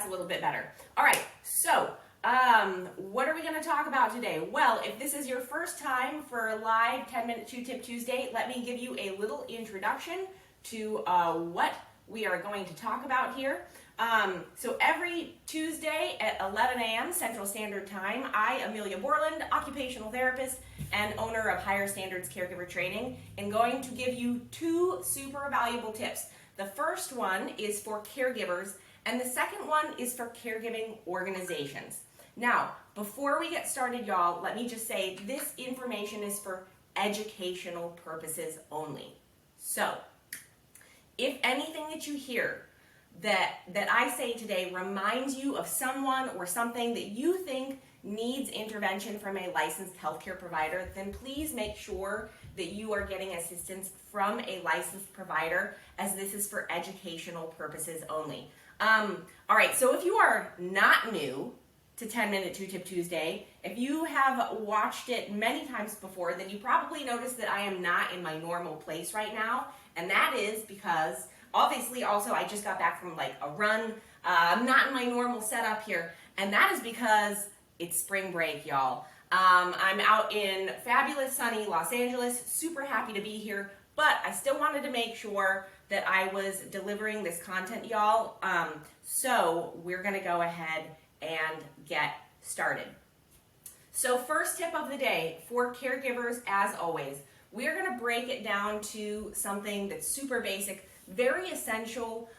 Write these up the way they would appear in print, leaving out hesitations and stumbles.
that's a little bit better. All right, so what are we going to talk about today? Well, if this is your first time for a live 10-minute 2-Tip Tuesday, let me give you a little introduction to what we are going to talk about here. So every Tuesday at 11 a.m. Central Standard Time, I, Amelia Borland, occupational therapist and owner of Higher Standards Caregiver Training, am going to give you 2 super valuable tips. The first one is for caregivers, and the second one is for caregiving organizations. Now, before we get started, y'all, let me just say this information is for educational purposes only. So, if anything that you hear that I say today reminds you of someone or something that you think needs intervention from a licensed healthcare provider, then please make sure that you are getting assistance from a licensed provider, as this is for educational purposes only. All right, so if you are not new to 10-Minute 2-Tip Tuesday, if you have watched it many times before, then you probably noticed that I am not in my normal place right now, and that is because obviously, also, I just got back from like a run. I'm not in my normal setup here, and that is because it's spring break, y'all. I'm out in fabulous, sunny Los Angeles, super happy to be here, but I still wanted to make sure that I was delivering this content, y'all. So we're gonna go ahead and get started. So first tip of the day for caregivers, as always, we're gonna break it down to something that's super basic, very essential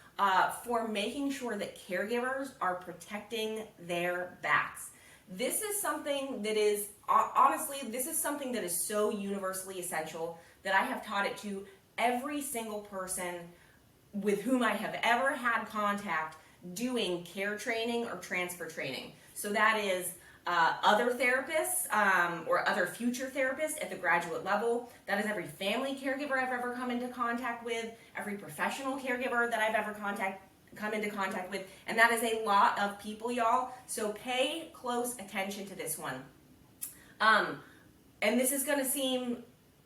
for making sure that caregivers are protecting their backs. This is something that is, honestly, this is something that is so universally essential that I have taught it to every single person with whom I have ever had contact doing care training or transfer training. So that is other therapists or other future therapists at the graduate level. That is every family caregiver I've ever come into contact with, every professional caregiver that I've ever come into contact with, and that is a lot of people, y'all. So pay close attention to this one. And this is going to seem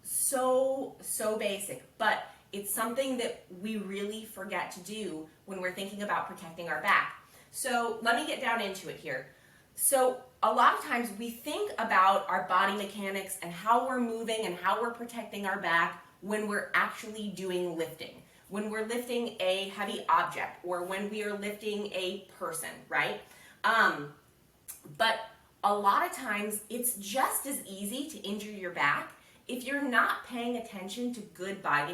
so basic, but it's something that we really forget to do when we're thinking about protecting our back. So let me get down into it here. So a lot of times we think about our body mechanics and how we're moving and how we're protecting our back when we're actually doing lifting, when we're lifting a heavy object, or when we are lifting a person, right? But a lot of times it's just as easy to injure your back if you're not paying attention to good body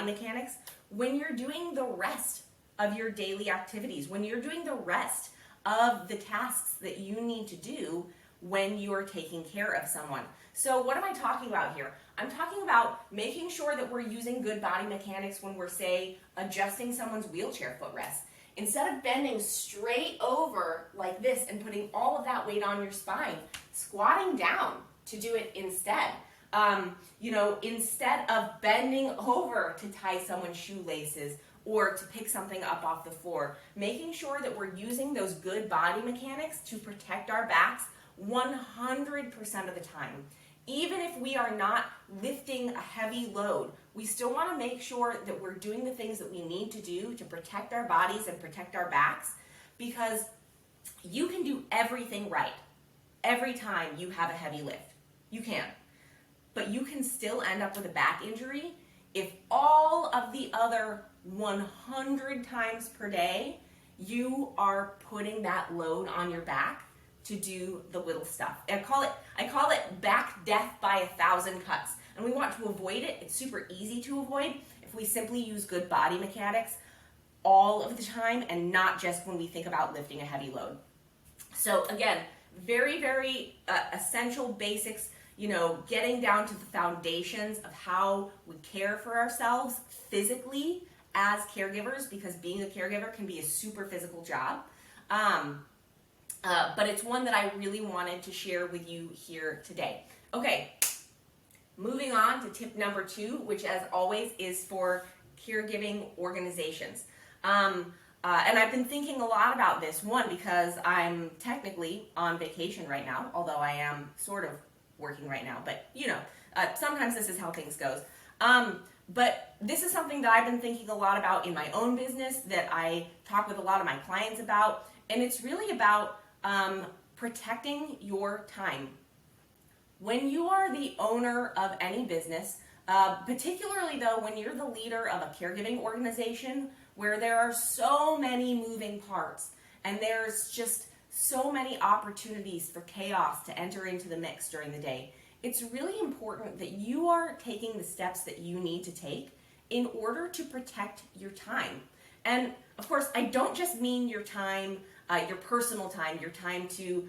mechanics when you're doing the rest of your daily activities, when you're doing the rest of the tasks that you need to do when you're taking care of someone. So what am I talking about here? I'm talking about making sure that we're using good body mechanics when we're, say, adjusting someone's wheelchair footrest. Instead of bending straight over like this and putting all of that weight on your spine, squatting down to do it instead. Instead of bending over to tie someone's shoelaces or to pick something up off the floor, making sure that we're using those good body mechanics to protect our backs 100% of the time. Even if we are not lifting a heavy load, we still want to make sure that we're doing the things that we need to do to protect our bodies and protect our backs, because you can do everything right every time you have a heavy lift. You can. But you can still end up with a back injury if all of the other 100 times per day you are putting that load on your back to do the little stuff. I call it back death by 1,000 cuts. And we want to avoid it. It's super easy to avoid if we simply use good body mechanics all of the time and not just when we think about lifting a heavy load. So again, very essential basics, getting down to the foundations of how we care for ourselves physically as caregivers, because being a caregiver can be a super physical job. But it's one that I really wanted to share with you here today. Okay, moving on to tip number 2, which as always is for caregiving organizations. And I've been thinking a lot about this, one, because I'm technically on vacation right now, although I am sort of working right now, but sometimes this is how things goes. But this is something that I've been thinking a lot about in my own business, that I talk with a lot of my clients about, and it's really about protecting your time. When you are the owner of any business, particularly though when you're the leader of a caregiving organization where there are so many moving parts and there's just so many opportunities for chaos to enter into the mix during the day, it's really important that you are taking the steps that you need to take in order to protect your time. And of course, I don't just mean your time, your personal time, your time to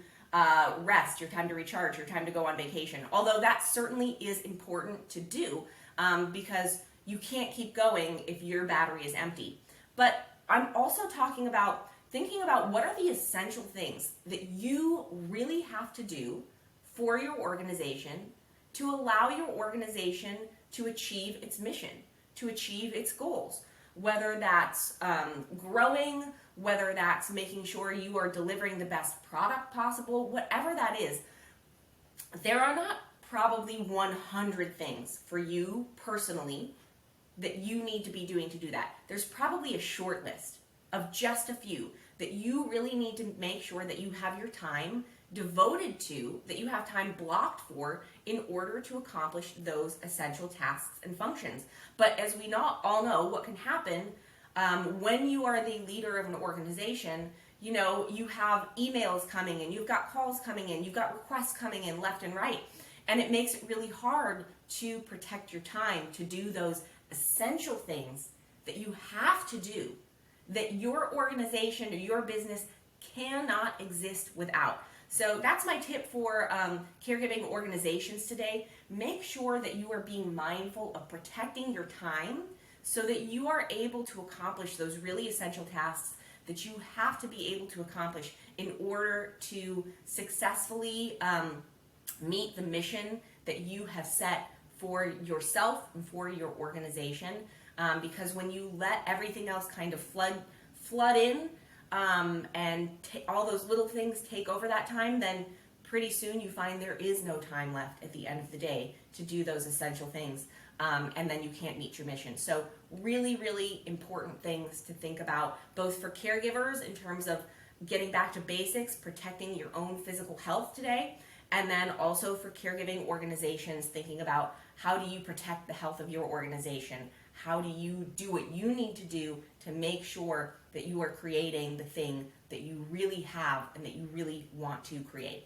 rest, your time to recharge, your time to go on vacation. Although that certainly is important to do because you can't keep going if your battery is empty. But I'm also talking about thinking about what are the essential things that you really have to do for your organization to allow your organization to achieve its mission, to achieve its goals. Whether that's growing, whether that's making sure you are delivering the best product possible, whatever that is, there are not probably 100 things for you personally that you need to be doing to do that. There's probably a short list of just a few that you really need to make sure that you have your time devoted to, that you have time blocked for in order to accomplish those essential tasks and functions. But as we all know, what can happen when you are the leader of an organization, you have emails coming in, you've got calls coming in, you've got requests coming in left and right. And it makes it really hard to protect your time, to do those essential things that you have to do, that your organization or your business cannot exist without. So that's my tip for caregiving organizations today. Make sure that you are being mindful of protecting your time so that you are able to accomplish those really essential tasks that you have to be able to accomplish in order to successfully meet the mission that you have set for yourself and for your organization. Because when you let everything else kind of flood in, and all those little things take over that time, then pretty soon you find there is no time left at the end of the day to do those essential things, and then you can't meet your mission. So really, really important things to think about, both for caregivers in terms of getting back to basics, protecting your own physical health today, and then also for caregiving organizations, thinking about how do you protect the health of your organization? How do you do what you need to do to make sure that you are creating the thing that you really have and that you really want to create?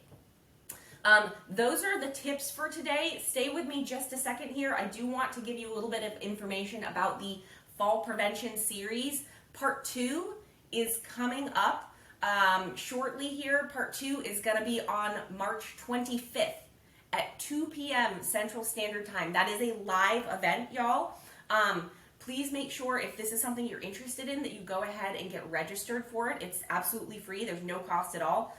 Those are the tips for today. Stay with me just a second here. I do want to give you a little bit of information about the Fall Prevention Series. Part 2 is coming up shortly here. Part 2 is going to be on March 25th at 2 p.m. Central Standard Time. That is a live event, y'all. Please make sure, if this is something you're interested in, that you go ahead and get registered for it. It's absolutely free. There's no cost at all.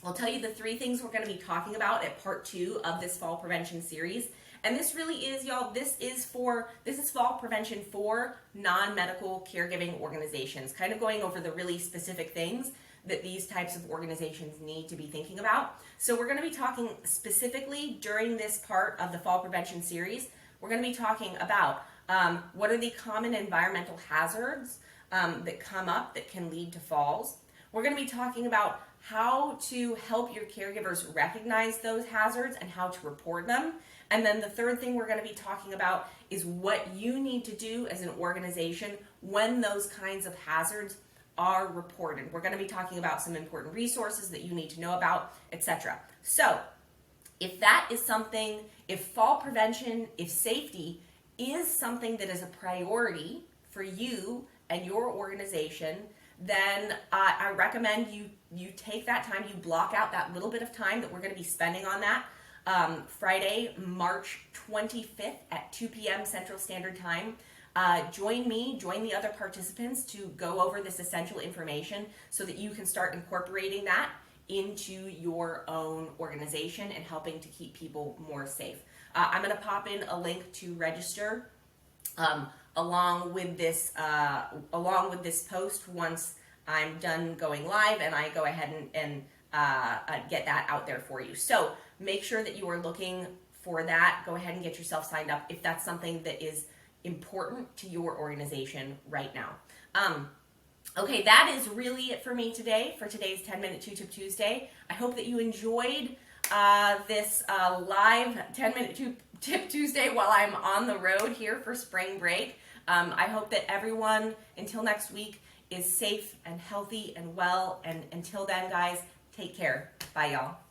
I'll tell you the 3 things we're going to be talking about at part 2 of this Fall Prevention Series. And this really is, y'all, this is fall prevention for non-medical caregiving organizations, kind of going over the really specific things that these types of organizations need to be thinking about. So we're going to be talking specifically during this part of the Fall Prevention Series. We're going to be talking about what are the common environmental hazards that come up that can lead to falls. We're going to be talking about how to help your caregivers recognize those hazards and how to report them. And then the third thing we're going to be talking about is what you need to do as an organization when those kinds of hazards are reported. We're going to be talking about some important resources that you need to know about, etc. So if that is something, if fall prevention, if safety is something that is a priority for you and your organization, then I recommend you take that time, you block out that little bit of time that we're going to be spending on that Friday, March 25th at 2 p.m. Central Standard Time. Join me, join the other participants to go over this essential information so that you can start incorporating that into your own organization and helping to keep people more safe. I'm going to pop in a link to register along with this post once I'm done going live, and I go ahead and get that out there for you. So make sure that you are looking for that. Go ahead and get yourself signed up if that's something that is important to your organization right now. Okay, that is really it for me today, for today's 10-Minute Tip Tuesday. I hope that you enjoyed this live 10-Minute Tip Tuesday while I'm on the road here for spring break. I hope that everyone, until next week, is safe and healthy and well. And until then, guys, take care. Bye, y'all.